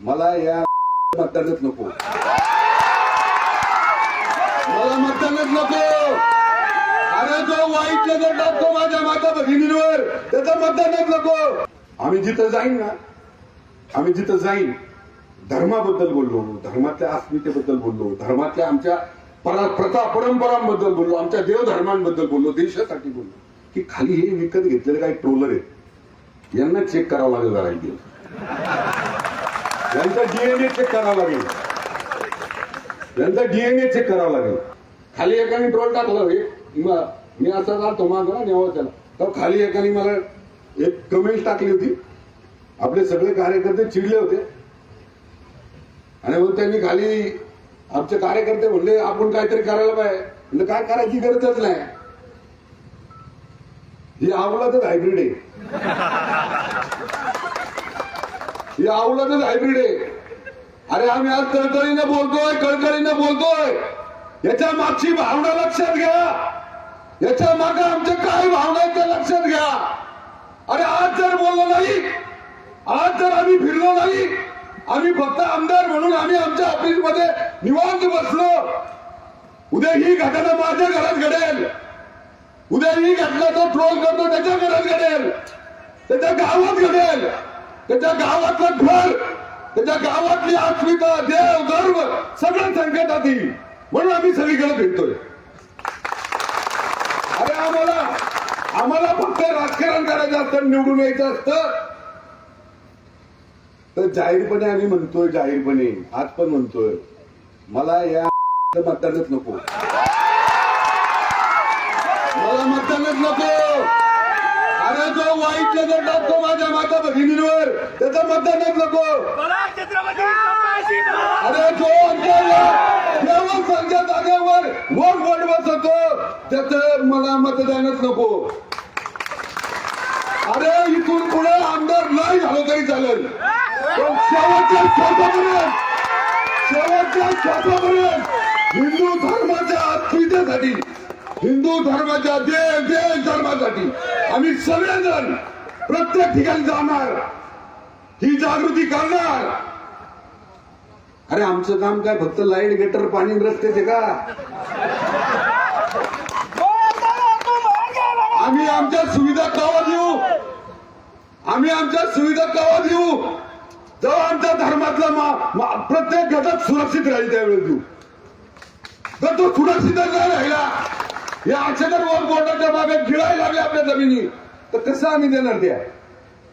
मला या मतदानच नको, मला मतदानच नको. अरे जो वाईट नजर टाकतो माझ्या माता भगिनींवर त्याचं मतदानच नको. आम्ही जिथं जाईन ना, आम्ही जिथं जाईन धर्माबद्दल बोललो, धर्मातल्या अस्मितेबद्दल बोललो, धर्मातल्या आमच्या प्रथा परंपरांबद्दल बोललो, आमच्या देवधर्मांबद्दल बोललो, देशासाठी बोललो. की खाली हे विकत घेतलेले काही ट्रोलर आहेत, यांना चेक करावं लागेल जरा इथे. यांचा डीएनए चेक करावा लागेल, यांचा डीएनए चेक करावा लागेल. खाली एकाने ट्रोल टाकलं, मी असा जातो माझा नेवा त्याला, तर खाली एकाने मला एक कमेंट टाकली होती. आपले सगळे कार्यकर्ते चिडले होते आणि मग त्यांनी खाली आमचे कार्यकर्ते म्हणले आपण काहीतरी करायला पाहिजे. म्हणजे काय करायची गरजच नाही, ही अवलादच हायब्रिड आहे, ही अवलादच हायब्रिड आहे. अरे आम्ही आज कळकळीनं बोलतोय, कळकळीनं बोलतोय, याच्या मागची भावना लक्षात घ्या, याच्या मागे आमच्या काय भावना आहेत त्या लक्षात घ्या. अरे आज जर बोललो नाही, आज जर आम्ही फिरलो नाही, आम्ही फक्त आमदार म्हणून आम्ही आमच्या ऑफिसमध्ये निवांत बसलो, उद्या ही घटना माझ्या घरात घडेल, उद्या ही घटना तो ट्रोल करतो त्याच्या घरात घडेल, त्याच्या गावात घडेल, त्याच्या गावातलं घर, त्याच्या गावातली अस्मिता, देव धर्म सगळं संकटात येईल. म्हणून आम्ही सगळीकडे भेटतोय. अरे आम्हाला फक्त राजकारण करायचं असतं, निवडून यायचं असतं, तर जाहीरपणे आम्ही म्हणतोय, जाहीरपणे आज पण म्हणतोय, मला या मतदानच नको, मला मतदानच नको. अरे जो वाईट नजर टाकतो माझ्या माता भगिनींवर त्याचं मतदानच नको. अरे जो आमच्या जागेवर वोट बसवतो त्याचं मला मतदानच नको. अरे इथून पुढे आमदार नाही झालो तरी चालेल, पण शेवटच्या श्वासापर्यंत हिंदू धर्माच्या अस्मितेसाठी, हिंदू धर्माच्या देश धर्मासाठी आम्ही सगळेजण प्रत्येक ठिकाणी जाणार, ही जागृती करणार. अरे आमचं काम काय फक्त लाईट, गटर, पाणी, रस्त्याचे का? आम्ही आमच्या सुविधा केव्हा देऊ, आम्ही आमच्या सुविधा केव्हा देऊ जेव्हा आमच्या धर्मातला प्रत्येक घटक सुरक्षित राहील त्यावेळेस देऊ. जर तो सुरक्षित नाही राहिला, या अक्षर बोर्डाच्या बाबेत गिळायला लागल्या आपल्या जमिनी, तर कसं आम्ही देणार त्या?